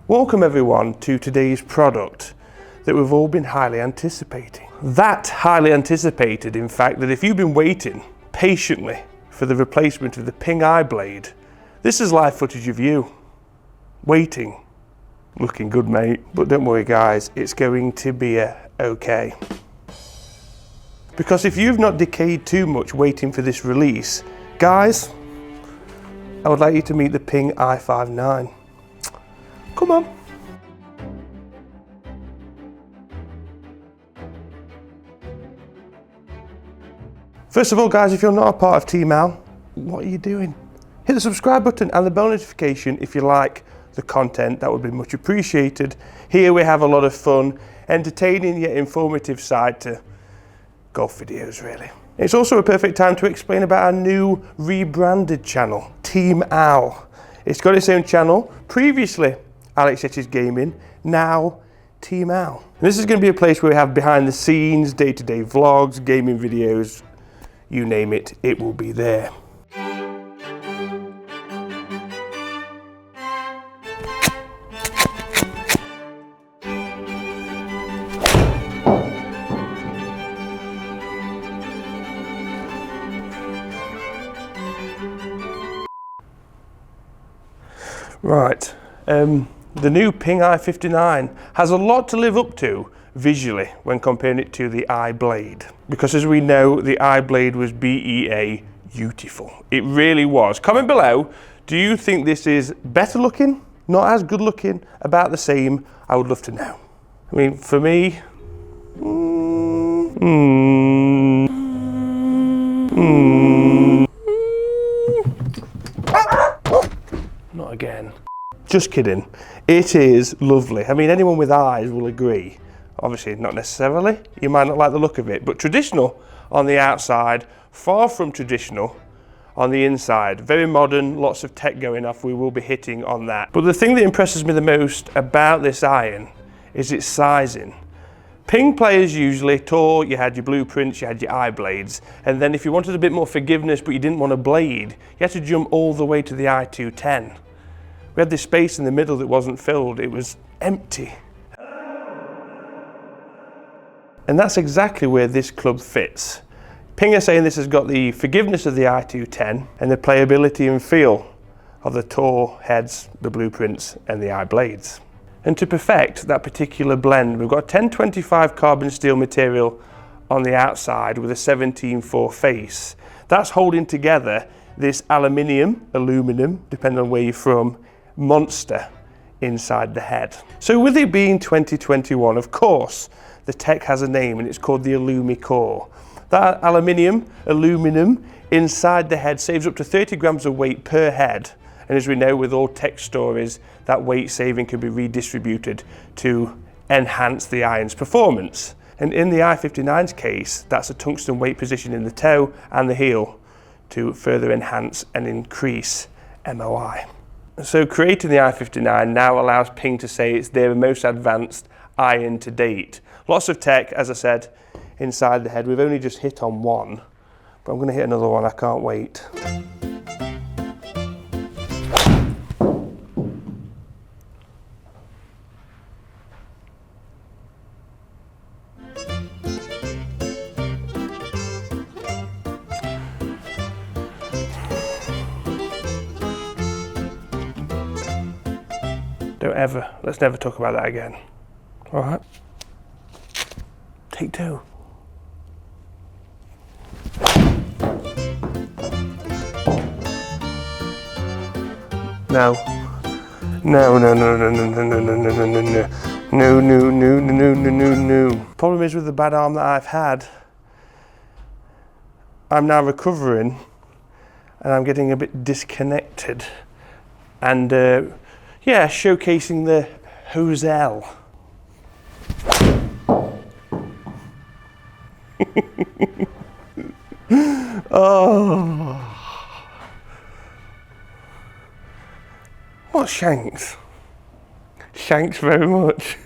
Welcome everyone to today's product that we've all been highly anticipating. That highly anticipated, in fact, that if you've been waiting patiently for the replacement of the Ping Eye blade, this is live footage of you waiting. Looking good, mate. But don't worry guys, it's going to be okay. Because if you've not decayed too much waiting for this release, guys, I would like you to meet the Ping i5-9. Come on. First of all guys, if you're not a part of TEAMAL, what are you doing? Hit the subscribe button and the bell notification if you like the content. That would be much appreciated. Here we have a lot of fun, entertaining yet informative side to golf videos really. It's also a perfect time to explain about our new rebranded channel, TEAMAL. It's got its own channel, previously Alex Etches Gaming, now TEAMAL. And this is going to be a place where we have behind the scenes, day-to-day vlogs, gaming videos, you name it, it will be there. Right, the new Ping i59 has a lot to live up to visually when comparing it to the iBlade. Because as we know, the iBlade was BEA beautiful. It really was. Comment below, do you think this is better looking, not as good looking, about the same? I would love to know. I mean, for me, not again. Just kidding. It is lovely. I mean, anyone with eyes will agree. Obviously, not necessarily. You might not like the look of it, but traditional on the outside, far from traditional on the inside. Very modern, lots of tech going off. We will be hitting on that. But the thing that impresses me the most about this iron is its sizing. Ping players usually tall, you had your blueprints, you had your eye blades, and then if you wanted a bit more forgiveness but you didn't want a blade, you had to jump all the way to the i210. We had this space in the middle that wasn't filled, it was empty. And that's exactly where this club fits. Ping are saying this has got the forgiveness of the i210 and the playability and feel of the Tor heads, the blueprints and the eye blades. And to perfect that particular blend, we've got a 1025 carbon steel material on the outside with a 17.4 face. That's holding together this aluminum, depending on where you're from, monster inside the head. So with it being 2021, of course, the tech has a name and it's called the Alumi Core. That aluminum inside the head saves up to 30 grams of weight per head. And as we know with all tech stories, that weight saving can be redistributed to enhance the iron's performance. And in the i59's case, that's a tungsten weight position in the toe and the heel to further enhance and increase MOI. So creating the i59 now allows Ping to say it's their most advanced iron to date. Lots of tech, as I said, inside the head. We've only just hit on one, but I'm going to hit another one, I can't wait. Let's never talk about that again. All right. Take two. No. No. Problem is with the bad arm that I've had, I'm now recovering and I'm getting a bit disconnected and yeah, showcasing the Hosel. Oh. What shanks? Thanks very much.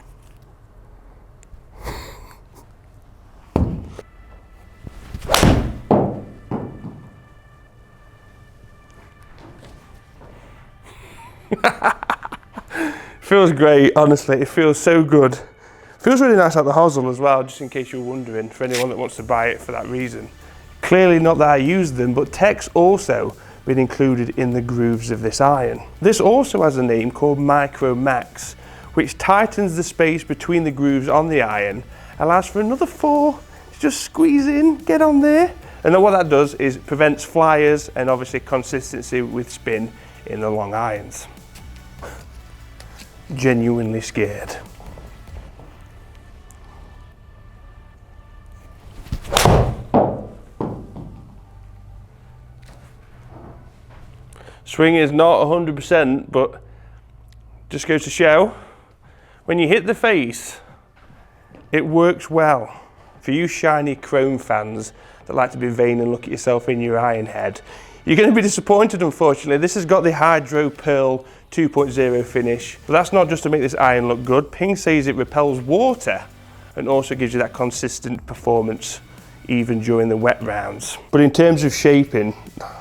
feels great, honestly. It feels so good. Feels really nice at the hosel as well, just in case you're wondering, for anyone that wants to buy it for that reason. Clearly not that I use them, but tech's also been included in the grooves of this iron. This also has a name called Micro Max, which tightens the space between the grooves on the iron, allows for another 4 to just squeeze in, get on there. And then what that does is prevents flyers and obviously consistency with spin in the long irons. Genuinely scared. Swing is not 100%, but just goes to show, when you hit the face, it works well. For you shiny chrome fans that like to be vain and look at yourself in your iron head, you're going to be disappointed, unfortunately. This has got the Hydro Pearl 2.0 finish, but that's not just to make this iron look good. Ping says it repels water and also gives you that consistent performance even during the wet rounds. But in terms of shaping,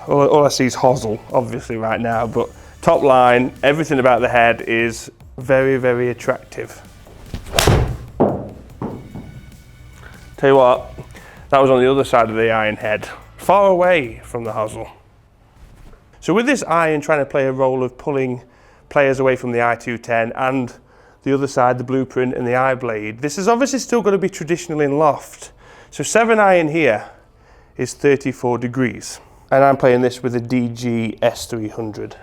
all I see is hosel, obviously right now, but top line, everything about the head is very, very attractive. Tell you what, that was on the other side of the iron head, far away from the hosel. So with this iron trying to play a role of pulling players away from the i210 and the other side, the blueprint and the I-blade, this is obviously still going to be traditional in loft. So 7 iron here is 34 degrees. And I'm playing this with a DG S300.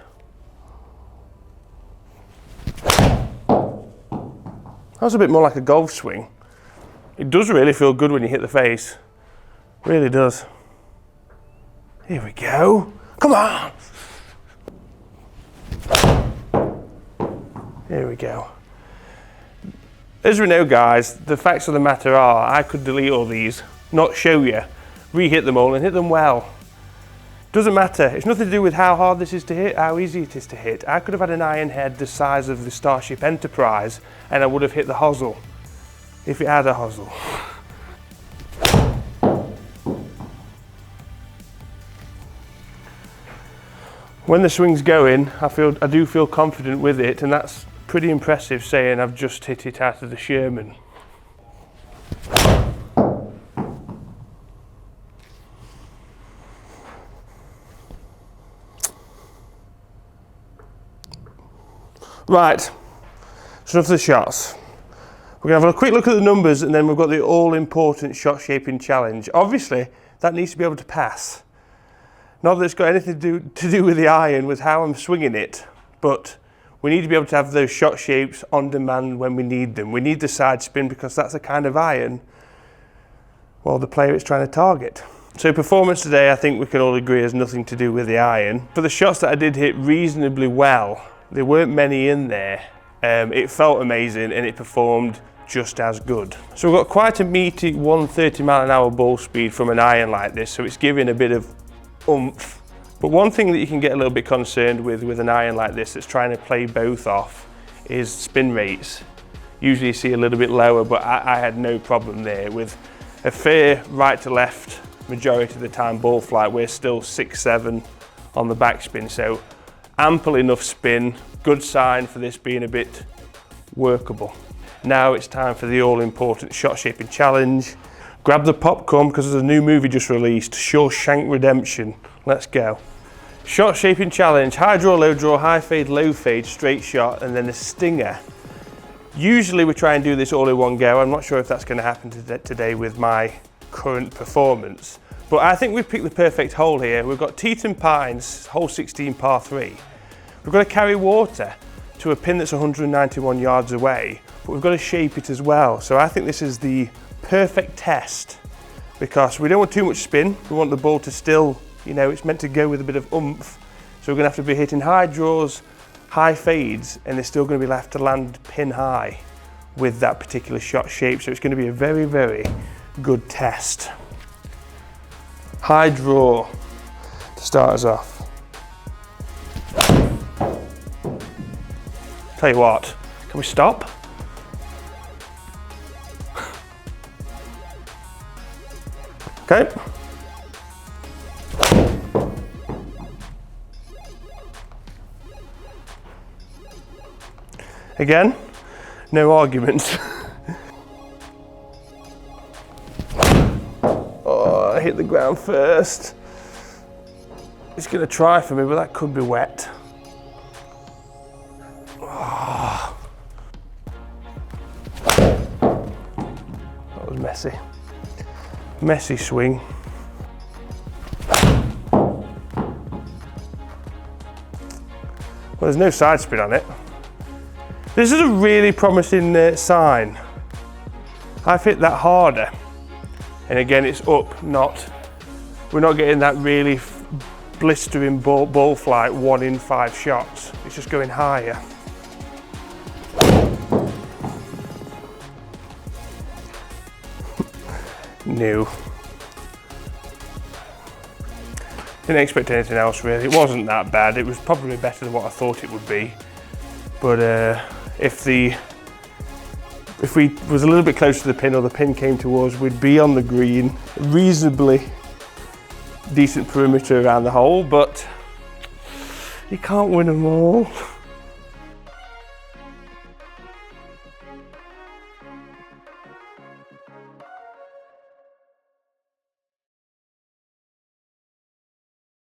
That was a bit more like a golf swing. It does really feel good when you hit the face. Really does. Here we go. Come on. Here we go. As we know, guys, the facts of the matter are I could delete all these, not show you, re-hit them all and hit them well. Doesn't matter. It's nothing to do with how hard this is to hit, how easy it is to hit. I could have had an iron head the size of the Starship Enterprise and I would have hit the hosel, if it had a hosel. When the swing's going, I do feel confident with it, and that's pretty impressive, saying I've just hit it out of the Sherman. Right, so enough of the shots. We're going to have a quick look at the numbers and then we've got the all-important shot shaping challenge. Obviously, that needs to be able to pass. Not that it's got anything to do with the iron, with how I'm swinging it, but we need to be able to have those shot shapes on demand when we need them. We need the side spin because that's the kind of iron, well, the player is trying to target. So performance today, I think we can all agree, has nothing to do with the iron. For the shots that I did hit reasonably well, there weren't many in there. It felt amazing and it performed just as good. So we've got quite a meaty 130-mile-an-hour ball speed from an iron like this, so it's giving a bit of oomph. But one thing that you can get a little bit concerned with an iron like this that's trying to play both off is spin rates. Usually you see a little bit lower, but I had no problem there. With a fair right to left majority of the time ball flight, we're still 6-7 on the backspin, so ample enough spin, good sign for this being a bit workable. Now it's time for the all-important shot shaping challenge. Grab the popcorn because there's a new movie just released, Shawshank Redemption. Let's go. Shot shaping challenge, high draw, low draw, high fade, low fade, straight shot, and then a stinger. Usually we try and do this all in one go. I'm not sure if that's going to happen today with my current performance, but I think we've picked the perfect hole here. We've got Teton Pines, hole 16, par 3. We've got to carry water to a pin that's 191 yards away, but we've got to shape it as well. So I think this is the perfect test because we don't want too much spin. We want the ball to still, you know, it's meant to go with a bit of oomph. So we're going to have to be hitting high draws, high fades, and they're still going to be left to land pin high with that particular shot shape. So it's going to be a very, very good test. High draw to start us off. Tell you what, can we stop? Okay. Again, no arguments. Oh, I hit the ground first. It's going to try for me, but that could be wet. Oh. That was messy. Messy swing. Well, there's no side spin on it. This is a really promising sign. I've hit that harder. And again, it's up, we're not getting that really blistering ball flight 1 in 5 shots. It's just going higher. No. Didn't expect anything else really. It wasn't that bad. It was probably better than what I thought it would be. But if we was a little bit closer to the pin, or the pin came to us, we'd be on the green. Reasonably decent perimeter around the hole, but you can't win them all.